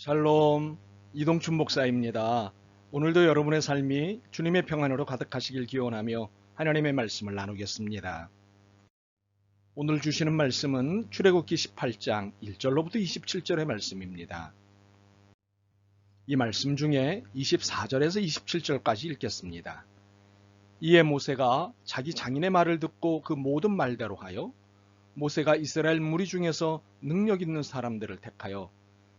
샬롬, 이동춘 목사입니다. 오늘도 여러분의 삶이 주님의 평안으로 가득하시길 기원하며 하나님의 말씀을 나누겠습니다. 오늘 주시는 말씀은 출애굽기 18장 1절로부터 27절의 말씀입니다. 이 말씀 중에 24절에서 27절까지 읽겠습니다. 이에 모세가 자기 장인의 말을 듣고 그 모든 말대로 하여 모세가 이스라엘 무리 중에서 능력 있는 사람들을 택하여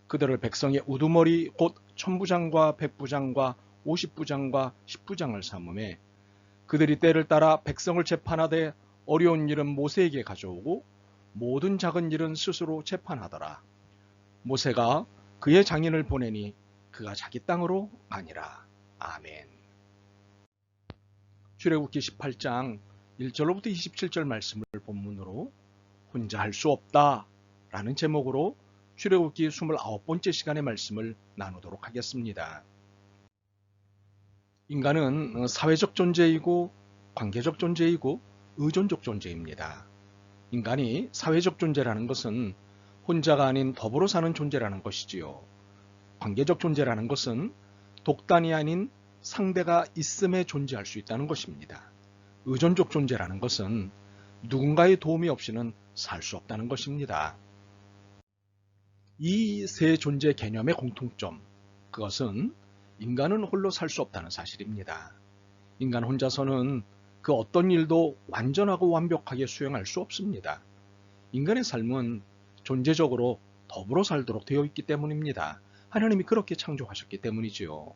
그들을 백성의 우두머리 곧 천부장과 백부장과 50부장과 10부장을 삼음해 그들이 때를 따라 백성을 재판하되 어려운 일은 모세에게 가져오고 모든 작은 일은 스스로 재판하더라. 모세가 그의 장인을 보내니 그가 자기 땅으로 가니라. 아멘. 출애굽기 18장 1절로부터 27절 말씀을 본문으로 혼자 할 수 없다 라는 제목으로 출애굽기 29번째 시간의 말씀을 나누도록 하겠습니다. 인간은 사회적 존재이고 관계적 존재이고 의존적 존재입니다. 인간이 사회적 존재라는 것은 혼자가 아닌 더불어 사는 존재라는 것이지요. 관계적 존재라는 것은 독단이 아닌 상대가 있음에 존재할 수 있다는 것입니다. 의존적 존재라는 것은 누군가의 도움이 없이는 살 수 없다는 것입니다. 이 세 존재 개념의 공통점, 그것은 인간은 홀로 살 수 없다는 사실입니다. 인간 혼자서는 그 어떤 일도 완전하고 완벽하게 수행할 수 없습니다. 인간의 삶은 존재적으로 더불어 살도록 되어 있기 때문입니다. 하나님이 그렇게 창조하셨기 때문이지요.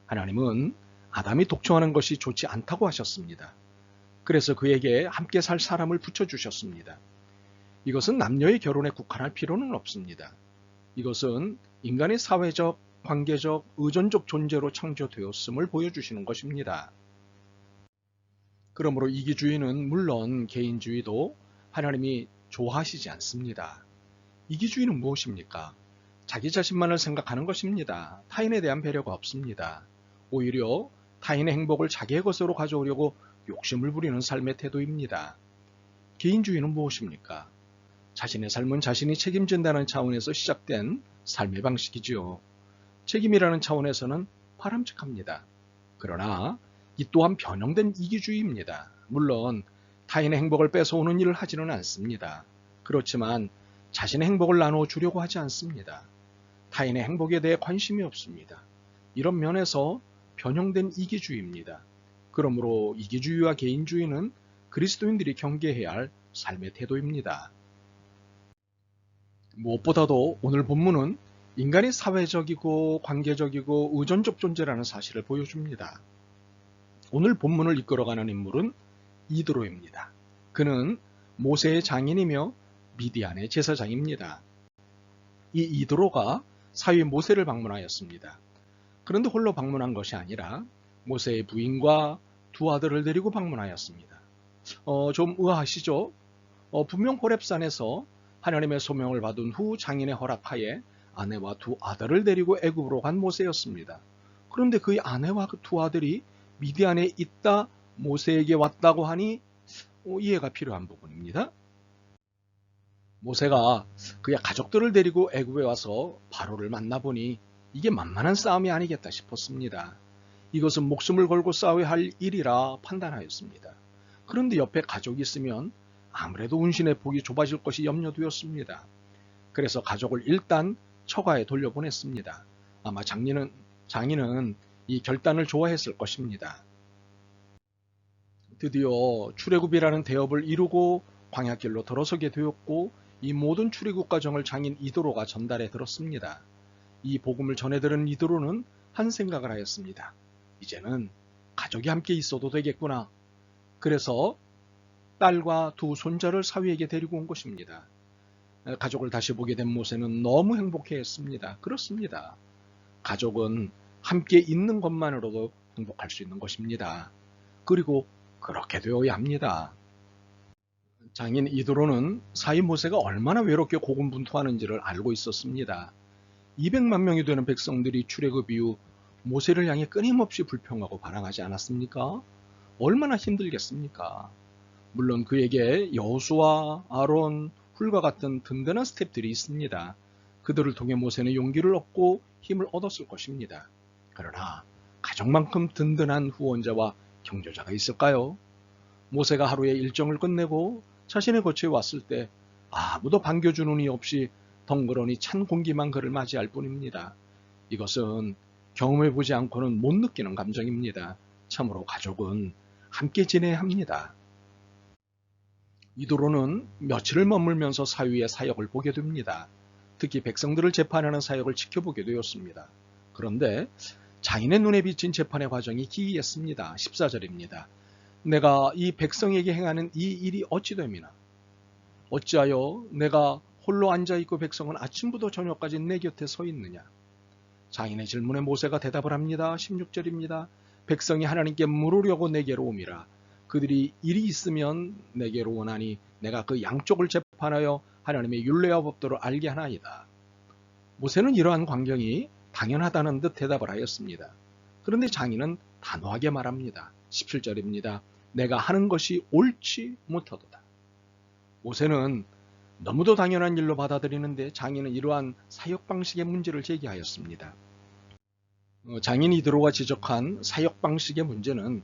하나님은 아담이 독청하는 것이 좋지 않다고 하셨습니다. 그래서 그에게 함께 살 사람을 붙여주셨습니다. 이것은 남녀의 결혼에 국한할 필요는 없습니다. 이것은 인간의 사회적, 관계적, 의존적 존재로 창조되었음을 보여주시는 것입니다. 그러므로 이기주의는 물론 개인주의도 하나님이 좋아하시지 않습니다. 이기주의는 무엇입니까? 자기 자신만을 생각하는 것입니다. 타인에 대한 배려가 없습니다. 오히려 타인의 행복을 자기의 것으로 가져오려고 욕심을 부리는 삶의 태도입니다. 개인주의는 무엇입니까? 자신의 삶은 자신이 책임진다는 차원에서 시작된 삶의 방식이지요. 책임이라는 차원에서는 바람직합니다. 그러나 이 또한 변형된 이기주의입니다. 물론 타인의 행복을 뺏어오는 일을 하지는 않습니다. 그렇지만 자신의 행복을 나누어 주려고 하지 않습니다. 타인의 행복에 대해 관심이 없습니다. 이런 면에서 변형된 이기주의입니다. 그러므로 이기주의와 개인주의는 그리스도인들이 경계해야 할 삶의 태도입니다. 무엇보다도 오늘 본문은 인간이 사회적이고 관계적이고 의존적 존재라는 사실을 보여줍니다. 오늘 본문을 이끌어가는 인물은 이드로입니다. 그는 모세의 장인이며 미디안의 제사장입니다. 이 이드로가 사위 모세를 방문하였습니다. 그런데 홀로 방문한 것이 아니라 모세의 부인과 두 아들을 데리고 방문하였습니다. 좀 의아하시죠? 분명 호렙산에서 하나님의 소명을 받은 후 장인의 허락하에 아내와 두 아들을 데리고 애굽으로 간 모세였습니다. 그런데 그의 아내와 그 두 아들이 미디안에 있다 모세에게 왔다고 하니 이해가 필요한 부분입니다. 모세가 그의 가족들을 데리고 애굽에 와서 바로를 만나보니 이게 만만한 싸움이 아니겠다 싶었습니다. 이것은 목숨을 걸고 싸워야 할 일이라 판단하였습니다. 그런데 옆에 가족이 있으면 아무래도 운신의 폭이 좁아질 것이 염려되었습니다. 그래서 가족을 일단 처가에 돌려보냈습니다. 아마 장인은 이 결단을 좋아했을 것입니다. 드디어 출애굽이라는 대업을 이루고 광야길로 들어서게 되었고 이 모든 출애굽 과정을 장인 이드로가 전달해 들었습니다. 이 복음을 전해 들은 이드로는 한 생각을 하였습니다. 이제는 가족이 함께 있어도 되겠구나. 그래서 딸과 두 손자를 사위에게 데리고 온 것입니다. 가족을 다시 보게 된 모세는 너무 행복해했습니다. 그렇습니다. 가족은 함께 있는 것만으로도 행복할 수 있는 것입니다. 그리고 그렇게 되어야 합니다. 장인 이드로는 사위 모세가 얼마나 외롭게 고군분투하는지를 알고 있었습니다. 200만 명이 되는 백성들이 출애굽 이후 모세를 향해 끊임없이 불평하고 반항하지 않았습니까? 얼마나 힘들겠습니까? 물론 그에게 여호수아, 아론, 훌과 같은 든든한 스탭들이 있습니다. 그들을 통해 모세는 용기를 얻고 힘을 얻었을 것입니다. 그러나 가족만큼 든든한 후원자와 경조자가 있을까요? 모세가 하루의 일정을 끝내고 자신의 거처에 왔을 때 아무도 반겨주는 이 없이 덩그러니 찬 공기만 그를 맞이할 뿐입니다. 이것은 경험해보지 않고는 못 느끼는 감정입니다. 참으로 가족은 함께 지내야 합니다. 이도로는 며칠을 머물면서 사위의 사역을 보게 됩니다. 특히 백성들을 재판하는 사역을 지켜보게 되었습니다. 그런데 자인의 눈에 비친 재판의 과정이 기이했습니다. 14절입니다. 내가 이 백성에게 행하는 이 일이 어찌 됨이나 어찌하여 내가 홀로 앉아있고 백성은 아침부터 저녁까지 내 곁에 서 있느냐. 자인의 질문에 모세가 대답을 합니다. 16절입니다. 백성이 하나님께 물으려고 내게로 오미라. 그들이 일이 있으면 내게로 오나니 내가 그 양쪽을 재판하여 하나님의 율례와 법도를 알게 하나이다. 모세는 이러한 광경이 당연하다는 듯 대답을 하였습니다. 그런데 장인은 단호하게 말합니다. 17절입니다. 내가 하는 것이 옳지 못하도다. 모세는 너무도 당연한 일로 받아들이는데 장인은 이러한 사역 방식의 문제를 제기하였습니다. 장인 이드로가 지적한 사역 방식의 문제는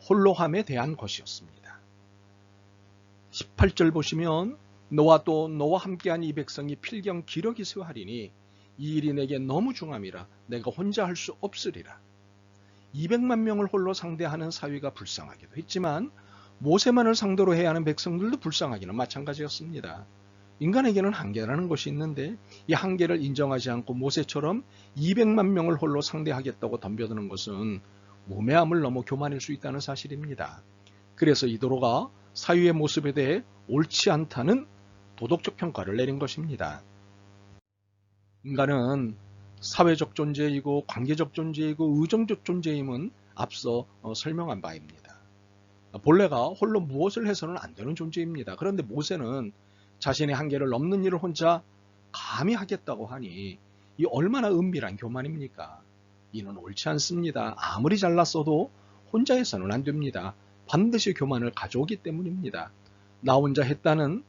홀로함에 대한 것이었습니다. 18절 보시면 너와 또 너와 함께한 이 백성이 필경 기력이 쇠하리니 이 일이 내게 너무 중함이라 내가 혼자 할 수 없으리라. 200만 명을 홀로 상대하는 사위가 불쌍하기도 했지만 모세만을 상대로 해야 하는 백성들도 불쌍하기는 마찬가지였습니다. 인간에게는 한계라는 것이 있는데 이 한계를 인정하지 않고 모세처럼 200만 명을 홀로 상대하겠다고 덤벼드는 것은 무매함을 넘어 교만일 수 있다는 사실입니다. 그래서 이도로가 사위의 모습에 대해 옳지 않다는 도덕적 평가를 내린 것입니다. 인간은 사회적 존재이고 관계적 존재이고 의정적 존재임은 앞서 설명한 바입니다. 본래가 홀로 무엇을 해서는 안 되는 존재입니다. 그런데 모세는 자신의 한계를 넘는 일을 혼자 감히 하겠다고 하니 이 얼마나 은밀한 교만입니까? 이는 옳지 않습니다. 아무리 잘났어도 혼자 해서는 안 됩니다. 반드시 교만을 가져오기 때문입니다. 나 혼자 했다는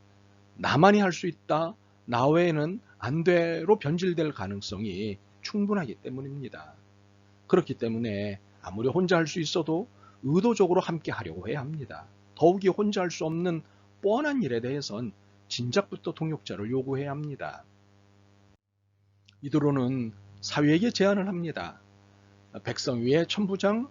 나만이 할 수 있다. 나 외에는 안 돼로 변질될 가능성이 충분하기 때문입니다. 그렇기 때문에 아무리 혼자 할 수 있어도 의도적으로 함께 하려고 해야 합니다. 더욱이 혼자 할 수 없는 뻔한 일에 대해선 진작부터 동역자를 요구해야 합니다. 이도로는 사위에게 제안을 합니다. 백성 위에 1000부장,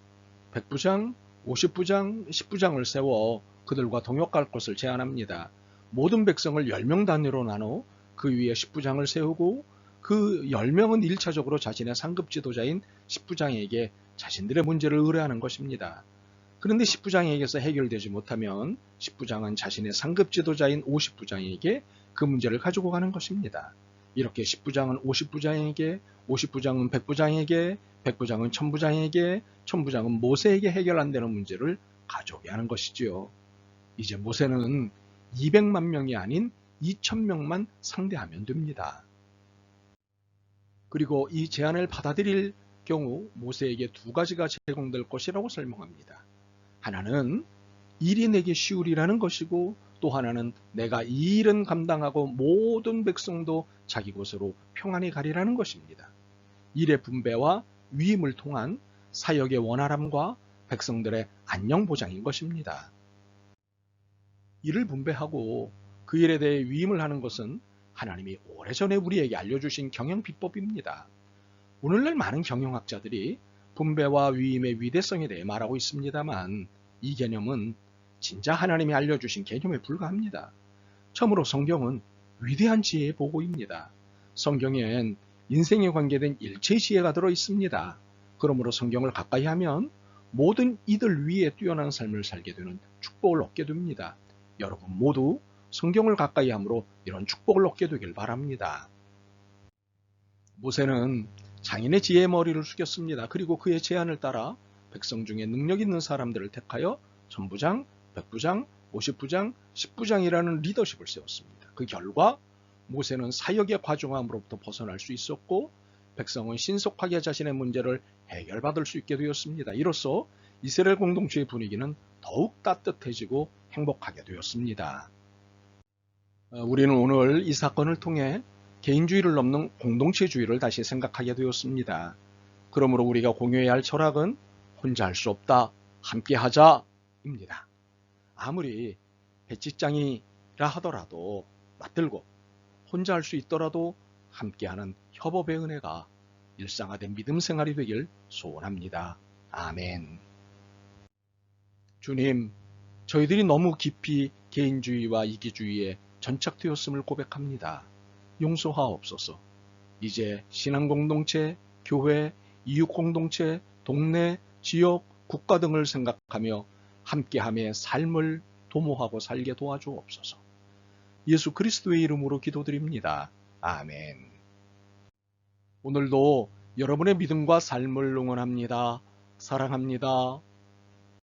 100부장, 50부장, 10부장을 세워 그들과 동역할 것을 제안합니다. 모든 백성을 10명 단위로 나눠 그 위에 10부장을 세우고 그 10명은 1차적으로 자신의 상급 지도자인 10부장에게 자신들의 문제를 의뢰하는 것입니다. 그런데 10부장에게서 해결되지 못하면 10부장은 자신의 상급 지도자인 50부장에게 그 문제를 가지고 가는 것입니다. 이렇게 10부장은 50부장에게, 50부장은 100부장에게, 100부장은 1000부장에게, 1000부장은 모세에게 해결 안 되는 문제를 가져오게 하는 것이지요. 이제 모세는 200만 명이 아닌 2000명만 상대하면 됩니다. 그리고 이 제안을 받아들일 경우 모세에게 두 가지가 제공될 것이라고 설명합니다. 하나는 일이 내게 쉬우리라는 것이고 또 하나는 내가 이 일은 감당하고 모든 백성도 자기 곳으로 평안히 가리라는 것입니다. 일의 분배와 위임을 통한 사역의 원활함과 백성들의 안녕 보장인 것입니다. 일을 분배하고 그 일에 대해 위임을 하는 것은 하나님이 오래전에 우리에게 알려주신 경영 비법입니다. 오늘날 많은 경영학자들이 분배와 위임의 위대성에 대해 말하고 있습니다만 이 개념은 진짜 하나님이 알려주신 개념에 불과합니다. 처음으로 성경은 위대한 지혜의 보고입니다. 성경엔 인생에 관계된 일체의 지혜가 들어있습니다. 그러므로 성경을 가까이 하면 모든 이들 위에 뛰어난 삶을 살게 되는 축복을 얻게 됩니다. 여러분 모두 성경을 가까이 함으로 이런 축복을 얻게 되길 바랍니다. 모세는 장인의 지혜의 머리를 숙였습니다. 그리고 그의 제안을 따라 백성 중에 능력 있는 사람들을 택하여 1000부장, 100부장, 50부장, 10부장이라는 리더십을 세웠습니다. 그 결과 모세는 사역의 과중함으로부터 벗어날 수 있었고 백성은 신속하게 자신의 문제를 해결받을 수 있게 되었습니다. 이로써 이스라엘 공동체의 분위기는 더욱 따뜻해지고 행복하게 되었습니다. 우리는 오늘 이 사건을 통해 개인주의를 넘는 공동체주의를 다시 생각하게 되었습니다. 그러므로 우리가 공유해야 할 철학은 혼자 할 수 없다, 함께 하자입니다. 아무리 배직장이라 하더라도 맞들고 혼자 할 수 있더라도 함께하는 협업의 은혜가 일상화된 믿음 생활이 되길 소원합니다. 아멘. 주님, 저희들이 너무 깊이 개인주의와 이기주의에 전착되었음을 고백합니다. 용서하옵소서. 이제 신앙공동체, 교회, 이웃공동체, 동네, 지역, 국가 등을 생각하며 함께함의 삶을 도모하고 살게 도와주옵소서. 예수 그리스도의 이름으로 기도드립니다. 아멘. 오늘도 여러분의 믿음과 삶을 응원합니다. 사랑합니다.